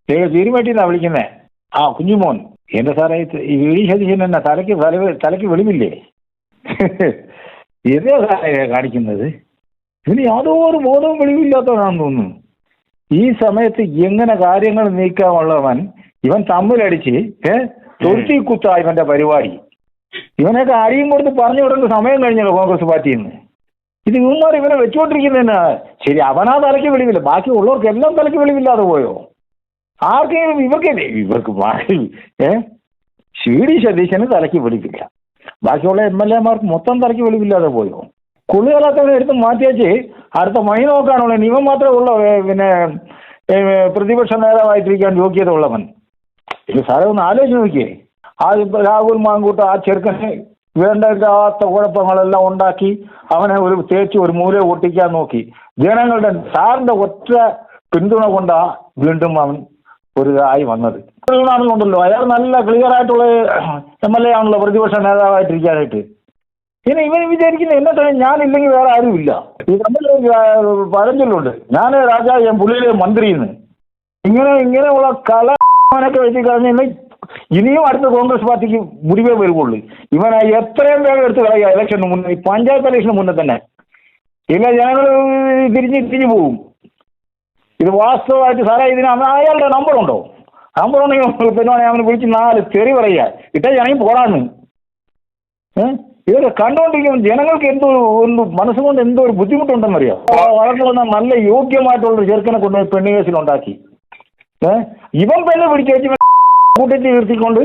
ചീരുമാറ്റിന്നാ വിളിക്കുന്നേ. ആ കുഞ്ഞുമോൻ. എന്റെ സാറേ, ഈ വി ഡി സതീശൻ എന്നാ തലയ്ക്ക് വെളിവില്ലേ? ഇതേ സാറേ കാണിക്കുന്നത്. ഇതിന് യാതൊരു ബോധവും വെളിവില്ലാത്തവനാണെന്ന് തോന്നുന്നു. ഈ സമയത്ത് എങ്ങനെ കാര്യങ്ങൾ നീക്കാമുള്ളവൻ ഇവൻ തമ്മിലടിച്ച് തൊഴുത്തി കുത്താ ഇവന്റെ പരിപാടി. ഇവനൊക്കെ അടിയും കൊടുത്ത് പറഞ്ഞു വിടേണ്ട സമയം കഴിഞ്ഞല്ലോ കോൺഗ്രസ് പാർട്ടിയിൽ നിന്ന്. ഇത് ഇവന്മാർ ഇവനെ വെച്ചുകൊണ്ടിരിക്കുന്നതന്നെ. ശരി, അവനാ തലയ്ക്ക് വെളിവില്ല, ബാക്കി ഉള്ളവർക്കെല്ലാം തലയ്ക്ക് വെളിവില്ലാതെ പോയോ? ആർക്കെങ്കിലും ഇവർക്ക് വി ഡി സതീശന് തലയ്ക്ക് വെളിവില്ല, ബാക്കിയുള്ള MLA-മാർക്ക് മൊത്തം തലയ്ക്ക് വെളിവില്ലാതെ പോയോ? കുളികളൊക്കെ എടുത്ത് മാറ്റിവെച്ച് അടുത്ത മൈ നോക്കാനുള്ള ഇവൻ മാത്രമേ ഉള്ളൂ പിന്നെ പ്രതിപക്ഷ നേതാവായിട്ടിരിക്കാൻ യോഗ്യത ഉള്ളവൻ. ഇത് സാറേ ഒന്ന് ആലോചിച്ച് നോക്കിയേ. ആ രാഹുൽ മാങ്കൂട്ട ആ ചെറുക്കനെ വേണ്ടാത്ത കുഴപ്പങ്ങളെല്ലാം ഉണ്ടാക്കി അവനെ തേച്ച് ഒരു മൂല ഒട്ടിക്കാൻ നോക്കി. ജനങ്ങളുടെ സാറിന്റെ ഒറ്റ പിന്തുണ കൊണ്ടാ വീണ്ടും അവൻ ഒരു ആയി വന്നത്. ആണെന്നുണ്ടല്ലോ, അയാൾ നല്ല ക്ലിയർ ആയിട്ടുള്ള MLA ആണല്ലോ പ്രതിപക്ഷ നേതാവായിട്ടിരിക്കാനായിട്ട്. പിന്നെ ഇവൻ വിചാരിക്കുന്ന എന്നിട്ട് ഞാനില്ലെങ്കിൽ വേറെ ആരുമില്ല. ഈ നമ്മൾ പഴഞ്ചൊല്ലുണ്ട്, ഞാൻ രാജാവ്, ഞാൻ പുള്ളിയിലെ മന്ത്രിന്ന്. ഇങ്ങനെയുള്ള കലനൊക്കെ വെച്ച് കഴിഞ്ഞാൽ ഇനിയും അടുത്ത കോൺഗ്രസ് പാർട്ടിക്ക് മുടിവേ വരുവുള്ളൂ. ഇവനെ എത്രയും വേഗം എടുത്ത് കളയുക ഇലക്ഷന് മുന്നേ, പഞ്ചായത്ത് ഇലക്ഷന് മുന്നേ തന്നെ. ഇല്ല, ജനങ്ങൾ തിരിഞ്ഞു പോകും. ഇത് വാസ്തവമായിട്ട് സാറേ, ഇതിന് അയാളുടെ നമ്പറുണ്ടോ? നമ്പറുണ്ടെങ്കിൽ പിന്നെ അവനെ വിളിച്ച് 4 തെറി പറയുക, ഇട്ടാണെങ്കിൽ പോടാന്ന്. ഇതൊക്കെ കണ്ടുകൊണ്ടിരിക്കുമ്പോൾ ജനങ്ങൾക്ക് മനസ്സുകൊണ്ട് എന്തോ ഒരു ബുദ്ധിമുട്ടുണ്ടെന്നറിയാം. വളർന്നു വന്ന നല്ല യോഗ്യമായിട്ടുള്ളൊരു ചെറുക്കനെ കൊണ്ടുപോയി പെണ്ണ് കേസിലുണ്ടാക്കി. ഇവൻ പെണ്ണ് പിടിച്ചു കൂട്ടിച്ച് നിർത്തിക്കൊണ്ട്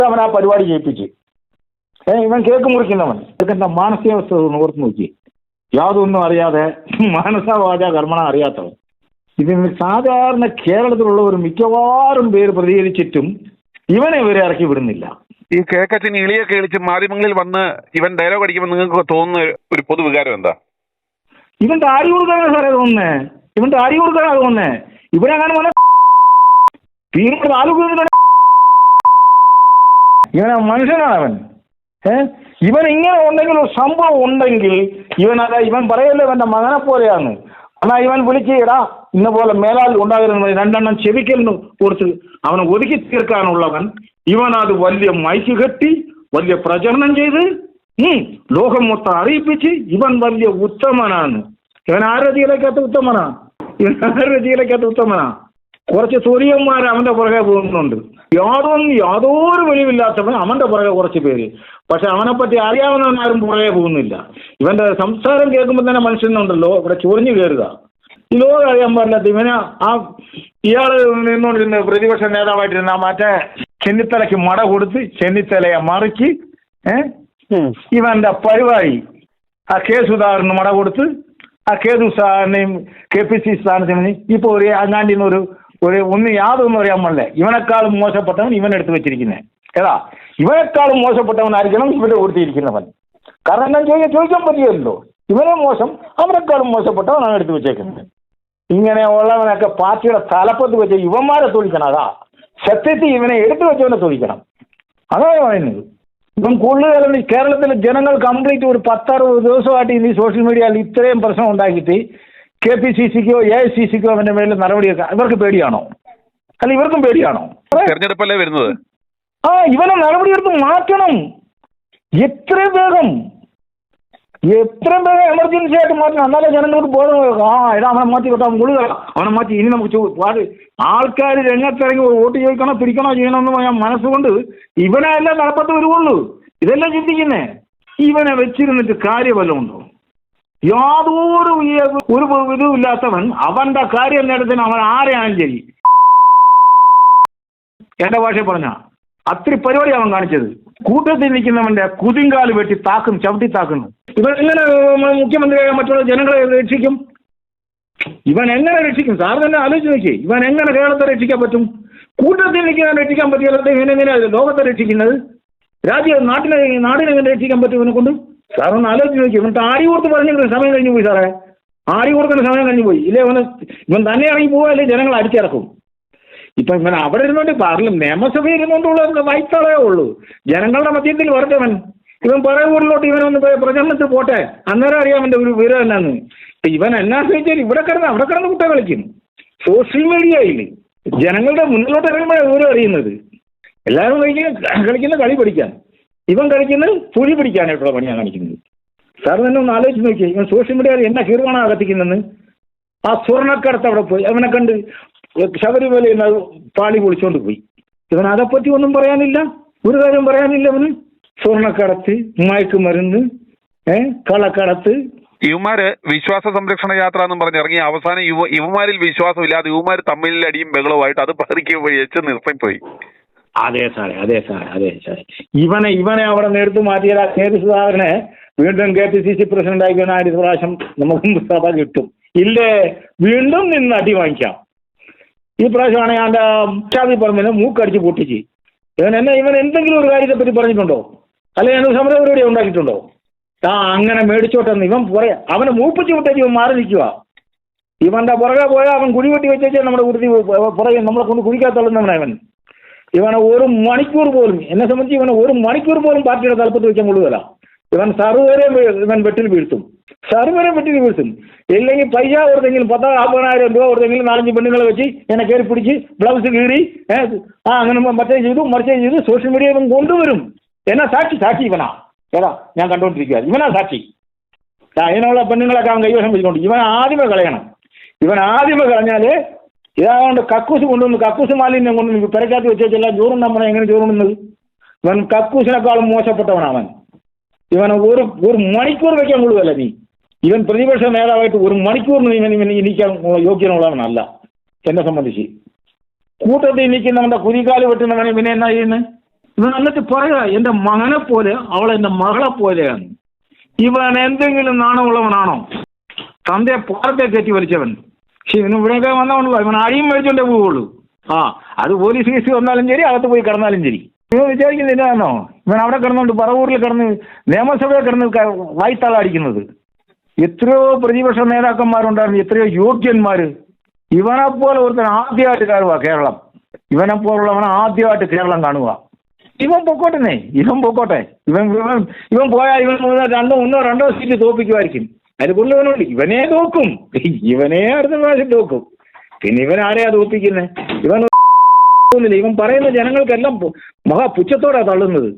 അവൻ ആ പരിപാടി ചെയ്യിപ്പിച്ച് ഇവൻ കേക്ക് മുറിക്കുന്നവൻ. ഇതൊക്കെ മാനസികാവസ്ഥ ഓർത്ത് നോക്കി. യാതൊന്നും അറിയാതെ മാനസവാച കർമ്മണ അറിയാത്തവൻ. ഇതിന് സാധാരണ കേരളത്തിലുള്ളവർ മിക്കവാറും പേര് പ്രതികരിച്ചിട്ടും ഇവനെ ഇവരെ ഇറക്കി വിടുന്നില്ല. ഈ കേക്കച്ചിന് ഇളിയൊക്കെ കളിച്ച് മാധ്യമങ്ങളിൽ വന്ന് ഇവൻ ഡയലോഗ് അടിക്കുമ്പോൾ നിങ്ങൾക്ക് തോന്നുന്ന ഒരു പൊതുവികാരം എന്താ? ഇവന്റെ ആരി കൊടുക്കാനാണ് സാറേ തോന്നുന്നേ. ഇവന്റെ ആരി കൊടുക്കാനാണ് തോന്നുന്നേ. ഇവനെങ്ങനെ ഇവനെ മനുഷ്യനാണ് അവൻ. ഇവൻ ഇങ്ങനെ ഉണ്ടെങ്കിൽ ഒരു സംഭവം ഉണ്ടെങ്കിൽ ഇവൻ പറയല്ലോ ഇവന്റെ മകനെ പോലെയാണ്. എന്നാൽ ഇവൻ വിളിച്ചിടാ ഇന്ന പോലെ മേലാൽ ഉണ്ടാകരുന്നത് 2 എണ്ണം ചെവിക്കലിന് കൊടുത്ത് അവനെ ഒതുക്കി തീർക്കാനുള്ളവൻ. ഇവനത് വലിയ മൈക്ക് കെട്ടി വലിയ പ്രചരണം ചെയ്ത് ലോകം മൊത്തം അറിയിപ്പിച്ച് ഇവൻ വലിയ ഉത്തമനാണ്. ഇവൻ ആരോഗ്യയിലേക്കകത്ത് ഉത്തമനാ. കുറച്ച് തുര്യന്മാർ അവന്റെ പുറകെ പോകുന്നുണ്ട്. യാതൊരു വെളിവില്ലാത്തവൻ അവന്റെ പുറകെ കുറച്ച് പേര്. പക്ഷെ അവനെപ്പറ്റി അറിയാവുന്നവനാരും പുറകെ പോകുന്നില്ല. ഇവന്റെ സംസാരം കേൾക്കുമ്പോൾ തന്നെ മനുഷ്യനുണ്ടല്ലോ ഇവിടെ ചൊറിഞ്ഞു കയറുക. ഈ ലോകം അറിയാൻ പാടില്ലാത്ത ഇയാള് നിന്നുകൊണ്ടിരുന്ന പ്രതിപക്ഷ നേതാവായിട്ടിരുന്ന മറ്റേ ചെന്നിത്തലയ്ക്ക് മട കൊടുത്ത് ചെന്നിത്തലയെ മറിച്ച് ഇവന്റെ പരിപാടി ആ കെ സുധാകരന് മട കൊടുത്ത് ആ കെ സുധാകരനെയും KPCC സ്ഥാനത്തിന് ഇപ്പൊ ഒരു അങ്ങാണ്ടിന്ന് യാതൊന്നും അറിയാൻ പാടില്ല. ഇവനെക്കാളും മോശപ്പെട്ടവൻ ഇവനെടുത്ത് വെച്ചിരിക്കുന്നത്. ഇവനെക്കാളും മോശപ്പെട്ടവനായിരിക്കണം ഇവന്റെ കൊടുത്തിരിക്കുന്നവൻ. കാരണം എന്താ ചോദിക്കാൻ പറ്റില്ലല്ലോ. ഇവനെ മോശം, അവനെക്കാളും മോശപ്പെട്ടവനാണ് എടുത്ത് വെച്ചേക്കുന്നത്. ഇങ്ങനെ ഉള്ളവനൊക്കെ പാർട്ടിയുടെ തലപ്പത്ത് വെച്ച് ഇവന്മാരെ തൊഴിക്കണം. സത്യത്തിൽ ഇവനെ എടുത്തു വെച്ചവനെ തൊഴിക്കണം. അതാണ് പറയുന്നത്. ഇപ്പം കൂടുതൽ കേരളത്തിലെ ജനങ്ങൾ കംപ്ലീറ്റ് ഒരു 10-60 ദിവസമായിട്ട് ഈ സോഷ്യൽ മീഡിയയിൽ ഇത്രയും പ്രശ്നം ഉണ്ടാക്കിയിട്ട് KPCC-ക്കോ AICC-ക്കോ അവന്റെ മേലിൽ നടപടിയൊക്കെ ഇവർക്ക് പേടിയാണോ? അല്ല ഇവർക്കും പേടിയാണോ? തെരഞ്ഞെടുപ്പല്ലേ വരുന്നത്. ഇവനെ നടപടിയെടുത്ത് മാറ്റണം. എത്രയും വേഗം എമർജൻസി ആയിട്ട് മാറ്റണം. എന്നാലേ ജനങ്ങൾക്ക് ബോധം അവനെ മാറ്റി കിട്ടാൻ മുഴുക അവനെ മാറ്റി. ഇനി നമുക്ക് ആൾക്കാർ രംഗത്തിറങ്ങി വോട്ട് ചോദിക്കണോ പിടിക്കണോ ചെയ്യണമെന്ന് ഞാൻ മനസ്സുകൊണ്ട് ഇവനെല്ലാം നടപ്പത്ത് വരുവുള്ളൂ. ഇതെല്ലാം ചിന്തിക്കുന്നേ. ഇവനെ വെച്ചിരുന്നിട്ട് കാര്യമല്ലോ ഉണ്ടോ? യാതൊരു ഇതുമില്ലാത്തവൻ അവന്റെ കാര്യം നേടത്തിന് അവൻ ആരെയാണെങ്കിലും ശരി, എന്റെ ഭാഷ പറഞ്ഞ അത്രയും പരിപാടി അവൻ കാണിച്ചത്. കൂട്ടത്തിൽ നിൽക്കുന്നവന്റെ കുതിങ്കാല് വെട്ടി ചവിട്ടി താക്കുന്നു. ഇവൻ എങ്ങനെ മുഖ്യമന്ത്രിയായ മറ്റുള്ള ജനങ്ങളെ രക്ഷിക്കും? ഇവൻ എങ്ങനെ രക്ഷിക്കും? സാർ തന്നെ ആലോചിച്ച് നോക്കി. ഇവൻ എങ്ങനെ കേരളത്തെ രക്ഷിക്കാൻ പറ്റും? കൂട്ടത്തിൽ നിൽക്കാൻ രക്ഷിക്കാൻ പറ്റിയാലും ഇവനെങ്ങനെയാണ് ലോകത്തെ രക്ഷിക്കുന്നത്? നാടിനെങ്ങനെ രക്ഷിക്കാൻ പറ്റും ഇവനെ കൊണ്ട്? സാറൊന്ന് ആലോചിച്ച് നോക്കി. ഇവൻ ആരി കൊടുത്ത് പറഞ്ഞെങ്കിൽ സമയം കഴിഞ്ഞു പോയി സാറേ. ആരി കൊടുക്കുന്ന സമയം കഴിഞ്ഞു പോയി. ഇല്ലേ ഇവൻ തന്നെ ഇറങ്ങി പോവാല്ലേ ജനങ്ങൾ അടിച്ചിറക്കും. ഇപ്പൊ ഇവൻ അവിടെ ഇരുന്നോണ്ട് നിയമസഭയിൽ ഇരുന്നോണ്ടുള്ള വൈത്തളേ ഉള്ളൂ. ജനങ്ങളുടെ മധ്യത്തിൽ വരട്ടവൻ. ഇവൻ പറയൂരിലോട്ട് ഇവനൊന്ന് പ്രചരണത്തിൽ പോട്ടെ, അന്നേരം അറിയാം അവന്റെ ഒരു വിവരം എന്നാന്ന്. ഇവൻ എന്നാ ചോദിച്ചാൽ അവിടെ കിടന്ന് കുട്ട കളിക്കും. സോഷ്യൽ മീഡിയയിൽ ജനങ്ങളുടെ മുന്നിലോട്ട് ഇറങ്ങുമ്പോഴാണ് വിവരം അറിയുന്നത്. എല്ലാവരും കളിക്കുന്ന കളി പഠിക്കാൻ, ഇവൻ കളിക്കുന്നത് പുഴി പിടിക്കാനായിട്ടുള്ള പണിയാണ് കാണിക്കുന്നത്. സാർ തന്നെ ഒന്ന് ആലോചിച്ച് നോക്കിയേ, ഇവൻ സോഷ്യൽ മീഡിയയിൽ എന്നാ കീർവാണ അകത്തിക്കുന്നതെന്ന്. ആ സ്വർണ്ണക്കടത്ത് അവിടെ പോയി അവനെ കണ്ട് ശബരിമലയിൽ പാളി പൊളിച്ചോണ്ട് പോയി. ഇവൻ അതേപ്പറ്റി ഒന്നും പറയാനില്ല, ഒരു കാര്യം പറയാനില്ല. അവന് സ്വർണ്ണക്കടത്ത്, മയക്കുമരുന്ന്, കളക്കടത്ത്. യുവമാര് വിശ്വാസ സംരക്ഷണ യാത്ര എന്നും പറഞ്ഞ് ഇറങ്ങി അവസാനം യുവമാരിൽ വിശ്വാസമില്ലാതെ യുവമാര് തമ്മിൽ അടിയും ബഹളവുമായിട്ട് അത് പതിക്കുമ്പോഴേ നിർത്തിപ്പോയി. അതെ സാറേ, അതെ സാറേ, അതെ സാറേ. ഇവനെ അവിടെ നേരിട്ട് മാറ്റിയ നേതൃ സുധാകരനെ വീണ്ടും KPCC പ്രസിഡന്റ് ആക്കി അടുത്ത പ്രാവശ്യം നമുക്ക് സഭ കിട്ടും. ഇല്ലേ, വീണ്ടും നിന്ന് അടി വാങ്ങിക്കാം. ഈ പ്രാവശ്യമാണെങ്കിൽ അവൻ്റെ ഷാദി പറമ്പിന് മൂക്കടിച്ച് പൊട്ടിച്ച് ഇവൻ എന്തെങ്കിലും ഒരു കാര്യത്തെ പറ്റി പറഞ്ഞിട്ടുണ്ടോ? അല്ലെങ്കിൽ എന്ത് സമര പരിപാടി ഉണ്ടാക്കിയിട്ടുണ്ടോ? അങ്ങനെ മേടിച്ചോട്ടെന്ന് ഇവൻ പറയാ. അവനെ മൂപ്പിച്ച് വിട്ടേച്ച് ഇവൻ മാറി നിൽക്കുക. ഇവന്റെ പുറകെ പോയാൽ അവൻ കുഴി വെട്ടി വെച്ചേച്ചാൽ നമ്മുടെ കുരുതി പുറകെ നമ്മളെ കൊണ്ട് കുഴിക്കാത്തള്ളുന്നവനാണ് ഇവൻ. ഇവനെ ഒരു മണിക്കൂർ പോലും, എന്നെ സംബന്ധിച്ച് ഇവനെ ഒരു മണിക്കൂർ പോലും പാർട്ടിയുടെ തലപ്പത്ത് വെക്കാൻ കൊള്ളുകയില്ല. ഇവൻ സർവ്വരെ ഇവൻ വെട്ടിൽ വീഴ്ത്തും, സർവ്വരെ വെട്ടിൽ വീഴ്ത്തും. ഇല്ലെങ്കിൽ പൈസ കൊടുത്തെങ്കിലും 10,000-50,000 രൂപ കൊടുത്തെങ്കിലും 4-5 പെണ്ണുങ്ങളെ വെച്ച് എന്നെ കയറി പിടിച്ച് ബ്ലൗസ് കീറി അങ്ങനെ മറ്റേ ചെയ്തു മറിച്ചേ ചെയ്തു സോഷ്യൽ മീഡിയ ഇവൻ കൊണ്ടുവരും. എന്നാ സാക്ഷി ഇവനാ. ഏതാ ഞാൻ കണ്ടുകൊണ്ടിരിക്കുക, ഇവനാ സാക്ഷി. അതിനുള്ള പെണ്ണുങ്ങളൊക്കെ അവൻ കൈവശം വെച്ചുകൊണ്ട് ഇവൻ ആദ്യമേ കളയണം. ഇവൻ ആദ്യമേ കളഞ്ഞാൽ ഇതാകൊണ്ട് കക്കൂസ് കൊണ്ടുവന്ന് കക്കൂസ് മാലിന്യം കൊണ്ടുവന്ന് പെരക്കകത്ത് വെച്ചെല്ലാം ചോറും നമ്മളെ എങ്ങനെ ചോറുണ്ടെന്നത്. ഇവൻ കക്കൂസിനേക്കാളും മോശപ്പെട്ടവനാണ് അവൻ. ഇവൻ ഒരു മണിക്കൂർ വെക്കാൻ കൊള്ളുകയല്ല നീ. ഇവൻ പ്രതിപക്ഷ നേതാവായിട്ട് ഒരു മണിക്കൂറിന് ഇവൻ ഇരിക്കാൻ യോഗ്യനുള്ളവനല്ല എന്നെ സംബന്ധിച്ച്. കൂട്ടത്തിൽ നിൽക്കുന്നവന്റെ കുതികാല് വെട്ടുന്നവനെ ഇവനെ എന്നാ ചെയ്യുന്നത്? ഇവൻ എന്നിട്ട് പറയുക എൻ്റെ മകനെ പോലെ അവൾ എൻ്റെ മകളെ പോലെയാണ്. ഇവൻ എന്തെങ്കിലും നാണമുള്ളവനാണോ? തന്റെ പാറത്തെ കയറ്റി വലിച്ചവൻ. പക്ഷെ ഇവന് ഇവിടെയൊക്കെ വന്നവണല്ലോ, ഇവൻ അടിയും മേടിച്ചോണ്ടേ പോവുള്ളൂ. അത് പോലീസ് കേസ് വന്നാലും ശരി, അകത്ത് പോയി കിടന്നാലും ശരി. ഇവൻ വിചാരിക്കുന്നില്ലാന്നോ ഇവൻ അവിടെ കിടന്നുകൊണ്ട് പറവൂരിൽ കിടന്ന് നിയമസഭയിൽ കിടന്ന് വായ്ത്താളടിക്കുന്നത്? എത്രയോ പ്രതിപക്ഷ നേതാക്കന്മാരുണ്ടായിരുന്നു, എത്രയോ യോഗ്യന്മാര്. ഇവനെപ്പോലെ ഒരുത്തൻ ആദ്യമായിട്ട് കാണുക കേരളം. ഇവനെപ്പോലുള്ളവനെ ആദ്യമായിട്ട് കേരളം കാണുക. ഇവൻ പൊക്കോട്ടെ, ഇവൻ പൊക്കോട്ടെ. ഇവൻ പോയാൽ ഇവൻ 1-2 സീറ്റ് തോപ്പിക്കുമായിരിക്കും. അതിന് കൊണ്ടുവനുണ്ട് ഇവനെ തോക്കും, ഇവനെ അടുത്ത പ്രാവശ്യം തോക്കും. പിന്നെ ഇവൻ ആരെയാ തോപ്പിക്കുന്നത്? ഇവൻ പറയുന്ന ജനങ്ങൾക്കെല്ലാം മഹാപുച്ഛത്തോടാ തള്ളുന്നത്.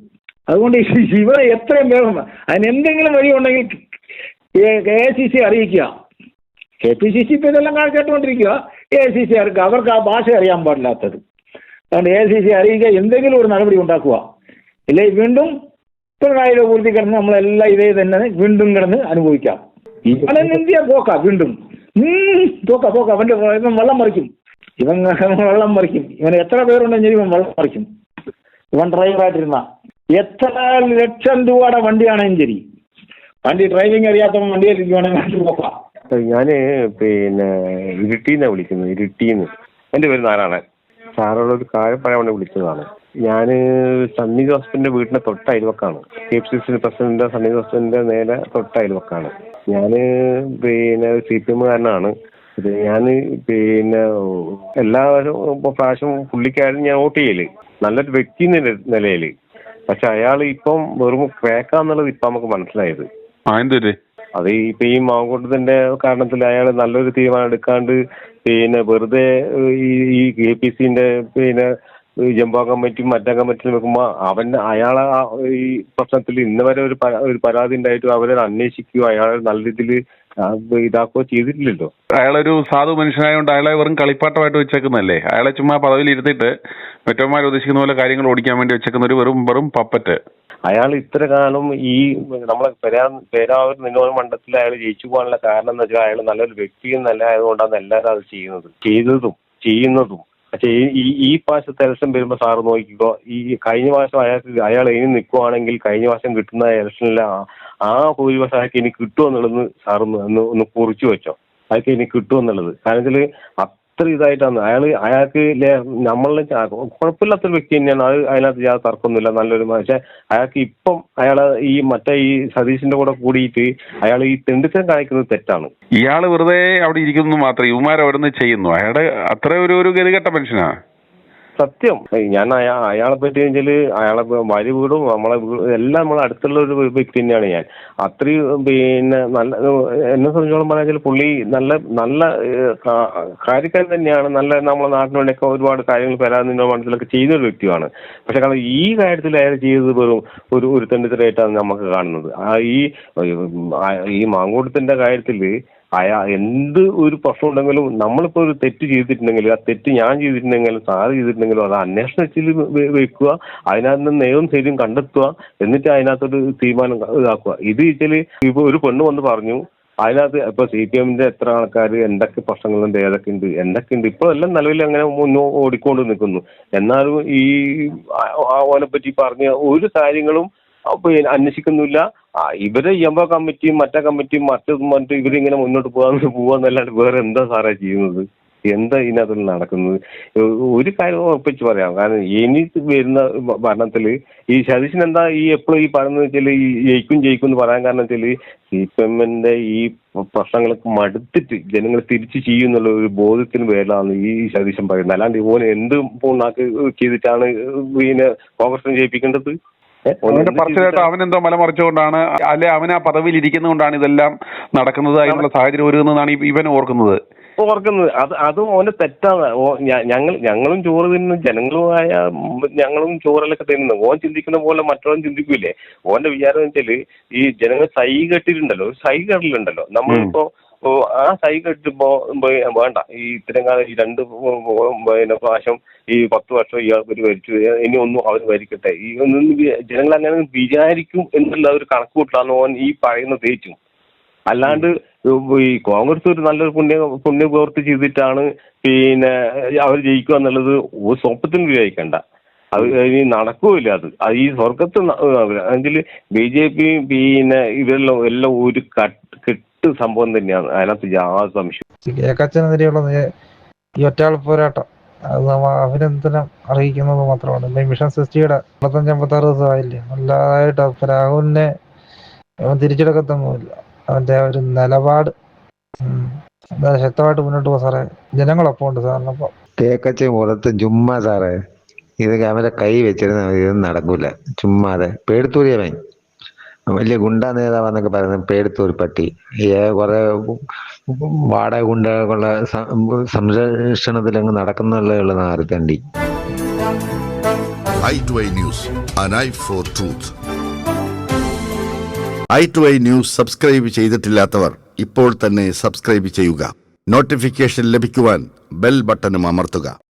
അതുകൊണ്ട് ഇവനെ എത്രയും വേഗം അതിനെന്തെങ്കിലും വഴിയുണ്ടെങ്കിൽ AICC അറിയിക്കുക. KPCC ഇപ്പം ഇതെല്ലാം കേട്ടുകൊണ്ടിരിക്കുക. AICC അറിയിക്കുക. അവർക്ക് ആ ഭാഷ അറിയാൻ പാടില്ലാത്തത്. അതുകൊണ്ട് AICC അറിയിക്കുക, എന്തെങ്കിലും ഒരു നടപടി ഉണ്ടാക്കുക. ഇല്ലേ വീണ്ടും പിണറായിയുടെ പൂർത്തി കിടന്ന് നമ്മളെല്ലാം ഇതേ തന്നെ വീണ്ടും കിടന്ന് അനുഭവിക്കാം. ഇവനെന്തിയാ പോക്ക വീണ്ടും പോക്ക അവൻ്റെ ഇവൻ വെള്ളം മറിക്കും. ഇവൻ വെള്ളം മറിക്കും. ഇവൻ എത്ര പേരുണ്ടെങ്കിൽ ഇവൻ വെള്ളം മറിക്കും. ഇവൻ ഡ്രൈവറായിട്ടിരുന്ന എത്ര ലക്ഷം രൂപയുടെ വണ്ടിയാണെങ്കിൽ ശരി, വണ്ടി ഡ്രൈവിംഗ് അറിയാത്തവൻ വണ്ടിയിലിരിക്കുവാണെങ്കിൽ പോക്കാം. ഞാൻ ഇരിട്ടിന്നാണ് വിളിക്കുന്നത്. ഇരിട്ടിന്ന്. എൻ്റെ പേര് നാരായണൻ. സാറോട് ഒരു കാര്യം പറയാൻ വേണ്ടി വിളിച്ചതാണ്. ഞാൻ സണ്ണി ജോസഫിന്റെ വീടിന്റെ തൊട്ട അയൽവക്കാണ്. KPCC പ്രസിഡന്റ് സണ്ണി ജോസഫിന്റെ നേരെ തൊട്ട അയൽവക്കാണ്. ഞാൻ CPM-കാരനാണ്. ഞാൻ എല്ലാവരും പ്രാവശ്യം പുള്ളിക്കാരും ഞാൻ വോട്ട് ചെയ്യല് നല്ലൊരു വ്യക്തി നിലയിൽ. പക്ഷെ അയാൾ ഇപ്പം വെറും ക്രാക്കാന്നുള്ളത് ഇപ്പം നമുക്ക് മനസ്സിലായത്. അത് ഇപ്പൊ ഈ മാവൻകൂട്ടത്തിന്റെ കാരണത്തിൽ അയാൾ നല്ലൊരു തീരുമാനം എടുക്കാണ്ട് വെറുതെ ഈ KPCന്റെ ജംബോ കമ്മിറ്റിയും മറ്റേ കമ്മിറ്റിയും വെക്കുമ്പോ അയാളെ ഈ പ്രശ്നത്തിൽ ഇന്ന് വരെ ഒരു പരാതി ഉണ്ടായിട്ടും അവരെ അന്വേഷിക്കുകയോ അയാളെ നല്ല രീതിയിൽ ഇതാക്കുകയോ ചെയ്തിട്ടില്ലല്ലോ. അയാളൊരു സാധു മനുഷ്യനായതുകൊണ്ട് അയാളെ വെറും കളിപ്പാട്ടമായിട്ട് വെച്ചേക്കുന്നല്ലേ? അയാളെ ചുമ്മാ പദവിയിൽ ഇരുത്തിയിട്ട് മറ്റന്മാർ ഉദ്ദേശിക്കുന്ന പോലെ കാര്യങ്ങൾ ഓടിക്കാൻ വേണ്ടി വെച്ചേക്കുന്ന ഒരു വെറും പപ്പറ്റ്. അയാൾ ഇത്ര കാലം ഈ നമ്മളെ പേരാവൂർ നിന്നോൾ മണ്ഡലത്തിൽ അയാൾ ജയിച്ചു പോകാനുള്ള കാരണം എന്ന് വെച്ചാൽ അയാൾ നല്ലൊരു വ്യക്തിയും നല്ല ആയതുകൊണ്ടാണ് എല്ലാവരും അത് ചെയ്യുന്നതും. പക്ഷെ ഈ പ്രാവശ്യത്തെ ഇലക്ഷൻ വരുമ്പോൾ സാറ് നോക്കിക്കോ, ഈ കഴിഞ്ഞ പ്രാവശ്യം അയാൾ ഇനി നിൽക്കുവാണെങ്കിൽ കഴിഞ്ഞ പ്രാവശ്യം കിട്ടുന്ന ഇലക്ഷനിൽ ആ ഭൂരിപക്ഷം അയാൾക്ക് ഇനി കിട്ടുമെന്നുള്ളത് സാറ് ഒന്ന് കുറിച്ചു വെച്ചോ. അയാൾക്ക് ഇനി കിട്ടുമെന്നുള്ളത്. കാരണം വെച്ചാൽ അത്ര ഇതായിട്ടാണ് അയാൾക്ക് നമ്മളെ കുഴപ്പമില്ലാത്തൊരു വ്യക്തി തന്നെയാണ്. അതിനകത്ത് യാതൊരു തർക്കമൊന്നുമില്ല, നല്ലൊരു. പക്ഷെ അയാൾക്ക് ഇപ്പം ഈ സതീഷിന്റെ കൂടെ കൂടിയിട്ട് അയാൾ ഈ തെണ്ടിത്തരം കാണിക്കുന്നത് തെറ്റാണ്. ഇയാള് വെറുതെ അവിടെ ഇരിക്കുന്നു മാത്രം, ഇവന്മാർ അവിടെ നിന്ന് ചെയ്യുന്നു. അയാളുടെ അത്ര ഒരു ഗതികെട്ട മനുഷ്യനാ. സത്യം. ഞാൻ അയാളെ പറ്റി വെച്ചാൽ അയാളെ ഭാര്യ വീടും നമ്മളെ എല്ലാം നമ്മളെ അടുത്തുള്ള ഒരു വ്യക്തി തന്നെയാണ് ഞാൻ. അത്രയും പിന്നെ നല്ല എന്നെ സംബന്ധിച്ചോളം പറഞ്ഞാൽ പുള്ളി നല്ല കാര്യക്കാരൻ തന്നെയാണ്. നല്ല നമ്മളെ നാട്ടിന് വേണ്ടിയൊക്കെ ഒരുപാട് കാര്യങ്ങൾ പെരാന്നിന്റെ മണ്ഡലത്തിലൊക്കെ ചെയ്തൊരു വ്യക്തിയാണ്. പക്ഷെ കാരണം ഈ കാര്യത്തിൽ അയാൾ ചെയ്തത് വെറും ഒരു തെണ്ടിത്തരമായിട്ടാണ് നമുക്ക് കാണുന്നത്. ഈ മാങ്കൂട്ടത്തിന്റെ കാര്യത്തിൽ എന്ത് ഒരു പ്രശ്നം ഉണ്ടെങ്കിലും നമ്മളിപ്പോ ഒരു തെറ്റ് ചെയ്തിട്ടുണ്ടെങ്കിൽ ആ തെറ്റ് ഞാൻ ചെയ്തിട്ടുണ്ടെങ്കിലും സാറ് ചെയ്തിട്ടുണ്ടെങ്കിലും അത് അന്വേഷണത്തിൽ വെക്കുക, അതിനകത്ത് നിയമം ശരിയും കണ്ടെത്തുക, എന്നിട്ട് അതിനകത്തൊരു തീരുമാനം ഇതാക്കുക. ഇത് വെച്ചാല് ഇപ്പൊ ഒരു പെണ്ണ് വന്ന് പറഞ്ഞു, അതിനകത്ത് ഇപ്പൊ CPM എത്ര ആൾക്കാർ എന്തൊക്കെ പ്രശ്നങ്ങളുണ്ട്, എന്തൊക്കെയുണ്ട് ഇപ്പോൾ എല്ലാം നിലവിൽ അങ്ങനെ ഓടിക്കൊണ്ട് നിൽക്കുന്നു. എന്നാലും ഈ ഓനെ പറ്റി പറഞ്ഞ ഒരു കാര്യങ്ങളും അന്വേഷിക്കുന്നില്ല. ഇവരെ എംബോ കമ്മിറ്റിയും മറ്റേ കമ്മിറ്റിയും മറ്റു ഇവരിങ്ങനെ മുന്നോട്ട് പോവാന്നല്ലാണ്ട് വേറെ എന്താ സാറേ ചെയ്യുന്നത്? എന്താ ഇതിനകത്ത് നടക്കുന്നത്? ഒരു കാര്യം ഉറപ്പിച്ച് പറയാം. കാരണം ഇനി വരുന്ന ഭരണത്തിൽ ഈ സതീശൻ എന്താ ഈ എപ്പോഴും ഈ പറയുന്നത് വെച്ചാൽ ഈ ജയിക്കും എന്ന് പറയാൻ കാരണം വെച്ചാൽ CPM ഈ പ്രശ്നങ്ങൾക്ക് മടുത്തിട്ട് ജനങ്ങൾ തിരിച്ചു ചെയ്യുന്നുള്ള ഒരു ബോധത്തിന് പേരിലാണ് ഈ സതീശൻ പറയുന്നത്. അല്ലാണ്ട് ഇവന് എന്ത് പൂണ്ണാക്ക് ചെയ്തിട്ടാണ് പിന്നെ കോൺഗ്രസിനെ ജയിപ്പിക്കേണ്ടത്? അവന്റെ പറച്ചിലായിട്ട് അവനെന്തോ മലമറിച്ചുകൊണ്ടാണ്, അല്ലെ അവൻ ആ പദവിയിൽ ഇരിക്കുന്നതുകൊണ്ടാണ് ഇതെല്ലാം നടക്കുന്നത്, അതിനുള്ള സാഹചര്യം ഒരുങ്ങുന്നതാണ് ഇവൻ ഓർക്കുന്നത്. അത് ഓന്റെ തെറ്റാണ്. ഞങ്ങളും ചോറ് തിന്നുന്നു, ജനങ്ങളുമായ ഞങ്ങളും ചോറലൊക്കെ തിന്നുന്നു. ഓൻ ചിന്തിക്കുന്ന പോലെ മറ്റോളം ചിന്തിക്കൂലേ? ഓന്റെ വിചാരം വെച്ചാല് ഈ ജനങ്ങൾ സൈ കെട്ടിട്ടുണ്ടല്ലോ, സൈ കെട്ടലുണ്ടല്ലോ. നമ്മളിപ്പോ ആ സൈ കെട്ടിപ്പോ വേണ്ട ഈ ഇത്തരം കാലം ഈ 2 പ്രാവശ്യം ഈ 10 വർഷം ഇയാൾക്ക് ഭരിച്ചു, ഇനി ഒന്നും അവർ ഭരിക്കട്ടെ, ഈ ഒന്നും ജനങ്ങൾ അങ്ങനെ വിചാരിക്കും എന്നുള്ള ഒരു കണക്കുകൂട്ടാണ് ഓൻ ഈ പറയുന്ന തേച്ചും. അല്ലാണ്ട് ഈ കോൺഗ്രസ് ഒരു നല്ലൊരു പുണ്യപ്രവൃത്തി ചെയ്തിട്ടാണ് പിന്നെ അവർ ജയിക്കുക എന്നുള്ളത് ഒരു സ്വപ്നത്തിന് വിചാരിക്കണ്ട. അത് ഇനി നടക്കൂല. അത് ഈ സ്വർഗത്ത് എങ്കിൽ BJP പിന്നെ ഇവരെല്ലാം എല്ലാം ഒരു കെട്ട് സംഭവം തന്നെയാണ്. അതിനകത്ത് യാതൊരു സംശയം. കേക്കച്ചനെതിരെയുള്ള ഈ ഒറ്റാൾ പോരാട്ടം അത് അഭിനന്ദനം അറിയിക്കുന്നത് മാത്രമാണ്. മിഷൻ 60യുടെ 55-56 ദിവസമായില്ലേ, നല്ലതായിട്ട് രാഹുലിനെ തിരിച്ചെടുക്കത്തൊന്നുമില്ല. അവന്റെ ഒരു നിലപാട് ശക്തമായിട്ട് മുന്നോട്ട് പോകും സാറേ. ജനങ്ങളൊപ്പം ഉണ്ട് സാറിന്. അപ്പം കേക്കച്ച പുറത്ത് ചുമ്മാ സാറേ, ഇതൊക്കെ അവരെ കൈ വെച്ചിരുന്ന ഇതൊന്നും നടക്കൂല. ചുമ്മാതെ പേടുത്തൂരിയവൻ വലിയ ഗുണ്ടാ നേതാവെന്നൊക്കെ പറയുന്നത് പേടുത്തൂർ പട്ടി. കുറെ വാടക ഗുണ്ടകളുടെ സംരക്ഷണത്തിൽ അങ്ങ് നടക്കുന്നുള്ള നാരത്തണ്ടി. i2i News, an eye for truth. i2i News subscribe ചെയ്തിട്ടില്ലാത്തവർ ഇപ്പോൾ തന്നെ സബ്സ്ക്രൈബ് ചെയ്യുക. നോട്ടിഫിക്കേഷൻ ലഭിക്കുവാൻ ബെൽ ബട്ടണും അമർത്തുക.